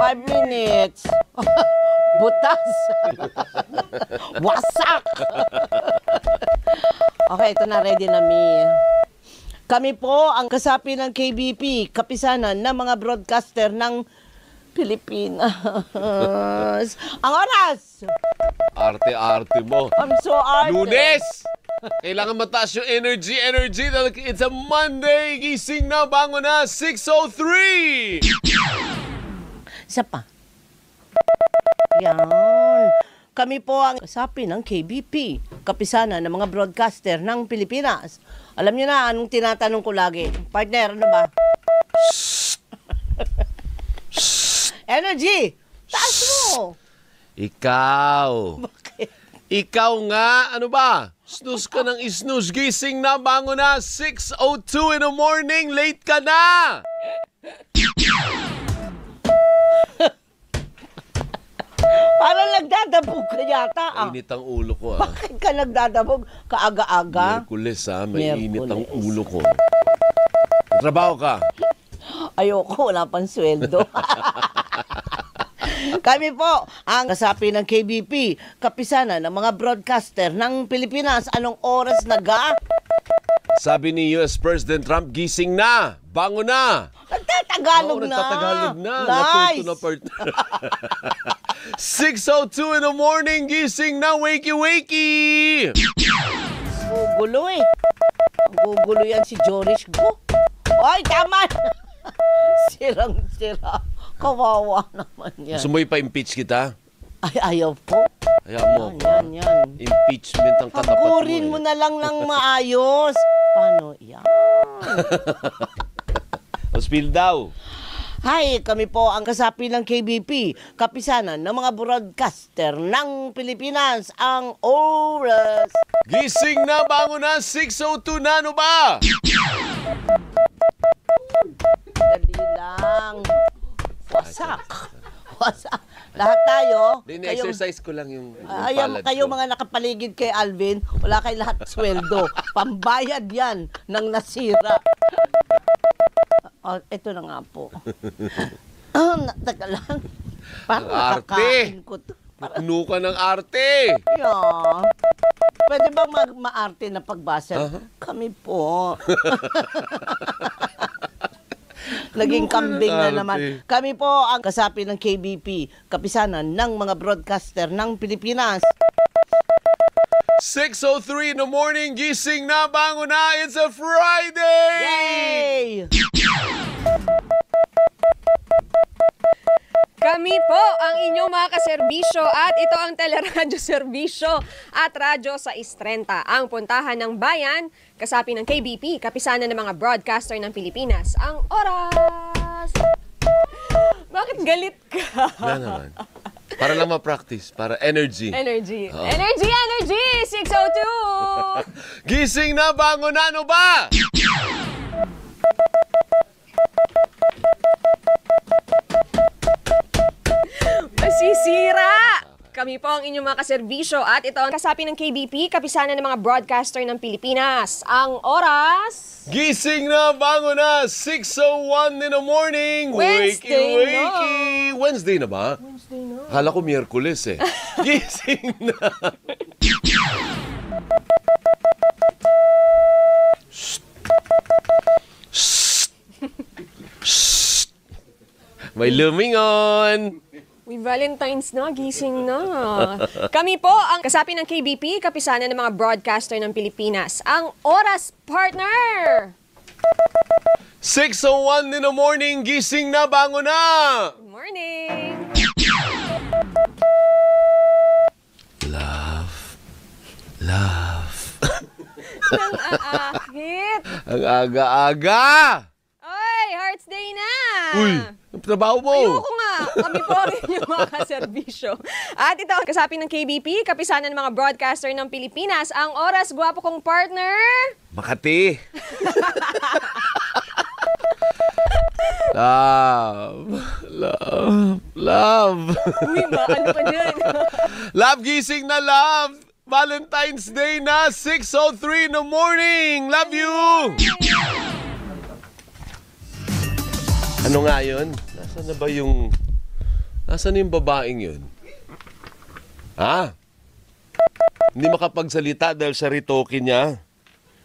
5 minutes. Butas. Wasak. Okay, ito na. Ready na, Mi. Kami po ang kasapi ng KBP, kapisanan ng mga broadcaster ng Pilipinas. Ang oras! Arte-arte mo. I'm so arte. Lunes! Kailangan mataas yung energy. Dahil it's a Monday. Gising na, bango na, 6:03! Isa pa. Yan. Kami po ang kasapi ng KBP, kapisanan ng mga broadcaster ng Pilipinas. Alam niyo na, anong tinatanong ko lagi? Partner, ano ba? Energy! Taas mo! Ikaw. Bakit? Ikaw nga, ano ba? Snooze ka ng snooze. Gising na, bango na, 6:02 in the morning. Late ka na! Parang nagdadabog ka yata. Mainit ang ulo ko, ah. Bakit ka nagdadabog? Kaaga-aga? Miyerkules, ah. Mainit ang Miyerkules. ulo ko. Trabaho ka. Ayoko, wala pang sweldo. Kami po ang kasapi ng KBP, kapisanan ng mga broadcaster ng Pilipinas. Anong oras na ga? Sabi ni US President Trump, gising na! Bango na! Nagtatagalog na. Nagtatagalog na. Nice. Natuto na partner. 6:02 in the morning, gising na, wakey! Gugulo eh. Gugulo yan si Jorish Go. Ay, tama. Sirang-sira. Kawawa naman yan. Gusto mo ipa-impeach kita? Ay, ayaw po. Ayaw mo. Yan. Impeachment ang katapat mo. Pagurin mo na lang ng maayos. Paano yan? Spill daw. Hi, kami po ang kasapi ng KBP, kapisanan ng mga broadcaster ng Pilipinas. Ang oras. Gising na, bango na, 6:02 na, ano ba? Dali lang. Wasak. Lahat tayo. Exercise ko lang yung Ayaw, palad kayo ko. mga nakapaligid kay Alvin, wala kayo lahat sweldo. Pambayad yan ng nasira. Ito na nga po. Teka lang. Parang Ang arte. nakakain ko to. Puno ka ng arte. Yeah. Pwede bang maarte na pagbasa? Kami po. Naging kambing na naman. Kami po ang kasapi ng KBP, kapisanan ng mga broadcaster ng Pilipinas. 6:03 in the morning, gising na, bango na, it's a Friday! Yay! Kami po ang inyong mga kaserbisyo at ito ang teleradyo serbisyo at radyo sa Istrenta. Ang puntahan ng bayan, kasapi ng KBP, kapisanan ng mga broadcaster ng Pilipinas. Ang oras! Bakit galit ka? Wala naman. Para lang ma-practice, para energy. Energy. Oh. Energy! 6:02! Gising na, bango na, ano ba? Masisira! Kami po ang inyong mga kaserbisyo at ito ang kasapi ng KBP, kapisanan ng mga broadcaster ng Pilipinas. Ang oras... Gising na, bango na, 6:01 in the morning. Wednesday Wakey! Wednesday na ba? Wednesday na. Akala ko Miyerkules eh. Gising na. Shh. Shh. May lumingon. Uy, Valentine's na, gising na. Kami po ang kasapi ng KBP, kapisanan ng mga broadcaster ng Pilipinas. Ang oras, partner! 6:01 in the morning, gising na, bango na. Good morning! Love. Nang aakit. Ang aga-aga. Oy, Hearts Day na! Uy, ang trabaho mo. Ayoko nga. Kami po ang inyong mga kaserbisyo. At ito ang kasapi ng KBP, kapisanan ng mga broadcaster ng Pilipinas. Ang oras, gwapo kong partner. Makati. Love. Uy, ba? Ano pa dyan? Love, gising na, love. Valentine's Day na, 6:03 in the morning. Love you. Ano nga yun? Nasaan na ba yung Nasaan yung babaeng yun? Ha? Hindi makapagsalita dahil sa ritoke niya.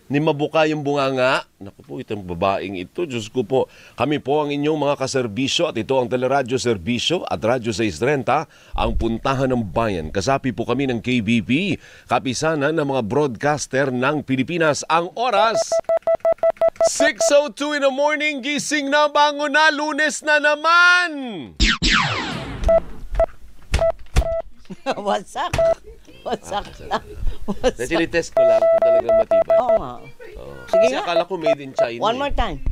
Hindi mabuka yung bunganga. Naku po, itong babaeng ito. Diyos ko po. Kami po ang inyong mga kaserbisyo at ito ang Teleradyo Serbisyo at Radyo 630, ang puntahan ng bayan. Kasapi po kami ng KBP, kapisanan ng mga broadcaster ng Pilipinas. Ang oras, 6:02 in the morning. Gising na, bangon na, Lunes na naman! Wasak. Wasak na. Wasak. Tinitest ko lang kung talagang matibay. Oo nga. Sige Kasi nga. akala ko made in China. One more time.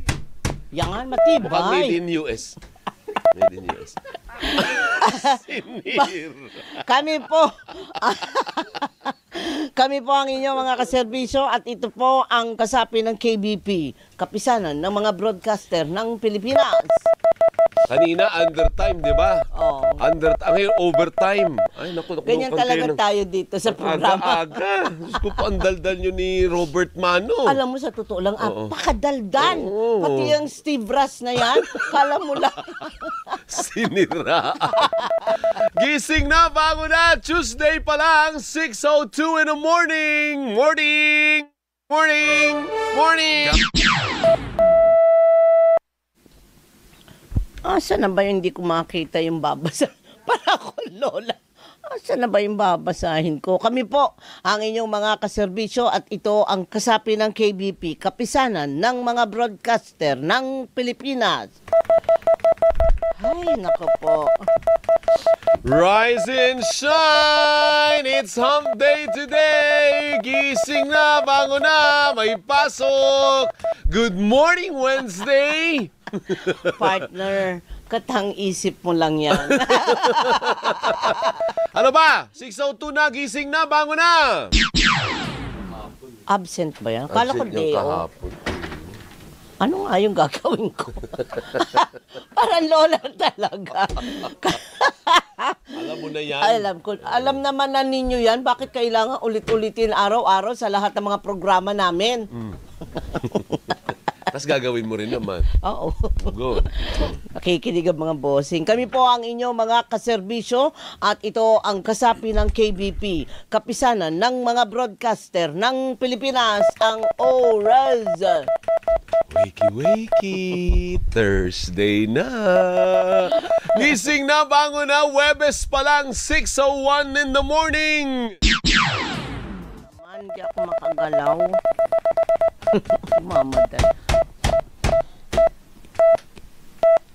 Yan, matibay. Mukhang made in US. Made in US. Sinir. Kami po. Kami po ang inyong mga kaserbisyo at ito po ang kasapi ng KBP, kapisanan ng mga broadcaster ng Pilipinas. Kanina, undertime, di ba? Oo. Ngayon, overtime. Ay, naku. Ganyan talaga tayo dito sa programa. Aga-aga. Diyos ko po, ang daldal nyo ni Robert Mano. Alam mo, sa totoo lang, Oo. apakadaldan. Oo. Pati yung Steve Ross na yan, kala mo lang. Sinira. Gising na, bago na. Tuesday pa lang, 6:02 in the morning. Morning! Morning! Morning! Asa na ba yung hindi ko makita yung babasa? Para ako, Lola. Asa na ba yung babasahin ko? Kami po ang inyong mga kaserbisyo at ito ang kasapi ng KBP, kapisanan ng mga broadcaster ng Pilipinas. Ay, nako po. Rise and shine! It's hump day today! Gising na, bango na, may pasok! Good morning, Wednesday! Partner, katang isip mo lang yan. Ano ba? 6:02 na, gising na, bango na! Absent ba yan? Kala ko Absent yung day off. kahapon. Ano nga yung gagawin ko? Parang Lola talaga. Alam mo na yan. Alam naman na ninyo yan. Bakit kailangan ulit-ulitin araw-araw sa lahat ng mga programa namin? Tapos gagawin mo rin naman. Oo. Good. Nakikinig ang mga bossing. Kami po ang inyong mga kaserbisyo at ito ang kasapi ng KBP, kapisanan ng mga broadcaster ng Pilipinas, ang oras. Wakey, wakey, Thursday na. Gising na, bango na, Webes pa lang, 6:01 in the morning. Man, di ako makagalaw. Mamadal.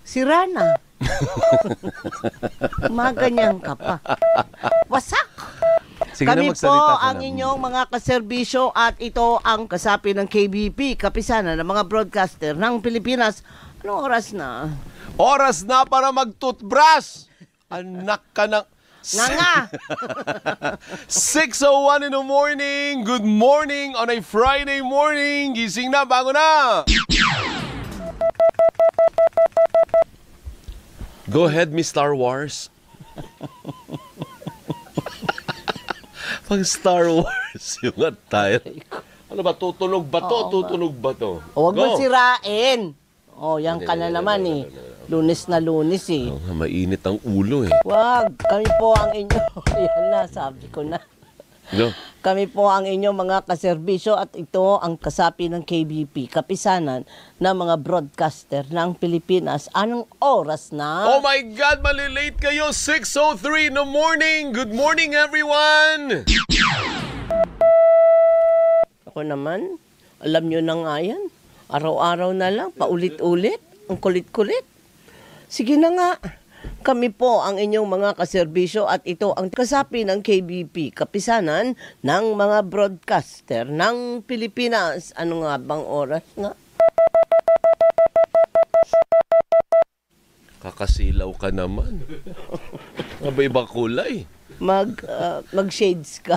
Si Rana. Maganyan ka pa. Wasak! Sige Kami na, po magsalita ka ang na. inyong mga kaserbisyo at ito ang kasapi ng KBP, kapisanan ng mga broadcaster ng Pilipinas. Anong oras na? Oras na para mag-toothbrush. Anak ka ng... Nga! 6:01 in the morning. Good morning on a Friday morning. Gising na, bango na. Go ahead, Miss Star Wars. Pag Star Wars, yung attire. Ano ba, tutunog ba to? Tutunog ba to? Huwag Go. mo sirain. O, yan ka na naman eh. Lunes na lunes eh. Oh, mainit ang ulo eh. Wag, kami po ang inyo. Yan na, sabi ko na. Go. Kami po ang inyong mga kaserbisyo at ito ang kasapi ng KBP, kapisanan ng mga broadcaster ng Pilipinas. Anong oras na? Oh my God, malilate kayo. 6:03 in the morning. Good morning, everyone. Ako naman, alam nyo na nga yan. Araw-araw na lang, paulit-ulit. Ang kulit-kulit. Sige na nga. Kami po ang inyong mga kaserbisyo at ito ang kasapi ng KBP, kapisanan ng mga broadcaster ng Pilipinas. Ano nga bang oras nga? Kakasilaw ka naman. Iba-ibang kulay. Mag-shades ka.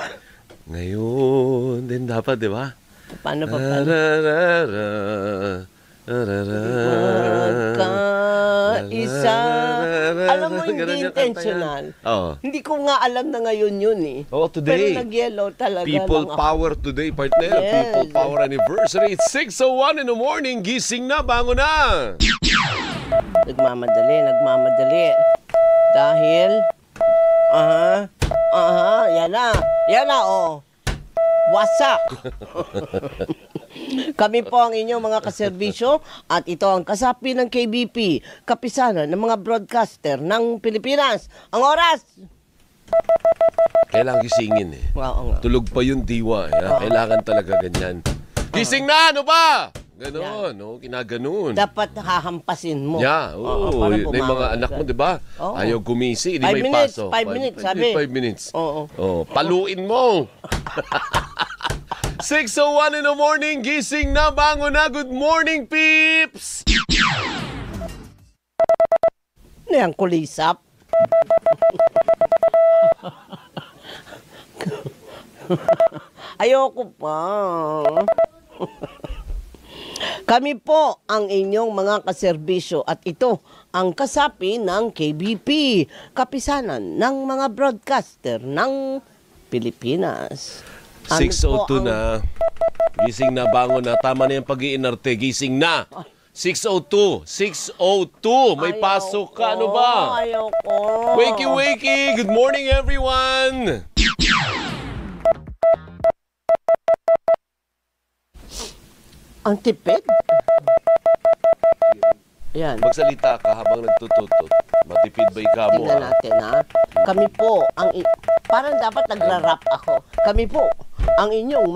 Ngayon din dapat, di ba? Paano pa? Magka-isa. Alam mo, hindi intentional. Oo. Hindi ko nga alam na ngayon yun eh. Oh, today. Pero nag-yellow talaga. People lang ako. Power today, partner. Yes. People Power Anniversary. It's 6:01 in the morning. Gising na, bango na. Nagmamadali. Dahil Yan na, oh. Wasak. Kami po ang inyong mga kaserbisyo at ito ang kasapi ng KBP, kapisanan ng mga broadcaster ng Pilipinas. Ang oras! Kailangan gisingin eh. Oo nga. Tulog pa yung diwa. Eh. Kailangan talaga ganyan. Gising na! Ano ba? Ganon, no? Kinaganon. Dapat hahampasin mo. Yeah, para yung mga bumangon anak mo, agad. di ba? Oo. Ayaw gumising, hindi 5 may minutes, paso. 5 minutes, sabi. 5 minutes. Oo. Oh, paluin mo. 6:01 in the morning, gising na, bangon na. Good morning, peeps! Ano yan, kulisap? Ayoko pa. Kami po ang inyong mga kaserbisyo at ito ang kasapi ng KBP, kapisanan ng mga broadcaster ng Pilipinas. Ano po 6:02 na. Gising na, bangon na. Tama na yung pag-iinarte. Gising na. 6:02. 6:02. May pasok ka. Ano ba? Ayoko. Wakey, wakey. Good morning, everyone. Ang tipid? Yan. Magsalita ka habang nagtututo. Matipid ba ikaw mo? Tingnan natin, ha? Kami po ang... Parang dapat nagra-rap ako. Kami po ang inyong...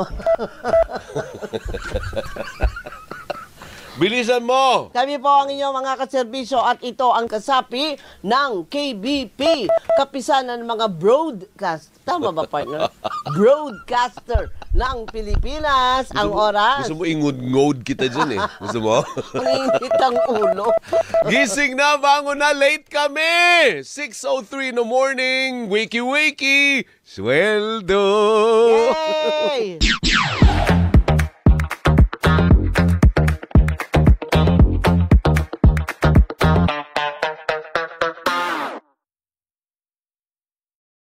Bilisan mo! Kami po ang inyong mga kaserbisyo at ito ang kasapi ng KBP, kapisanan ng mga broadcast. Tama ba, partner? Broadcaster ng Pilipinas. Ang oras. Gusto mo ingod-ngod kita dyan eh. Gusto mo? Ang init ang ulo. Gising na, bangon na, late kami! 6:03 in the morning, wakey wakey, sweldo! Yay!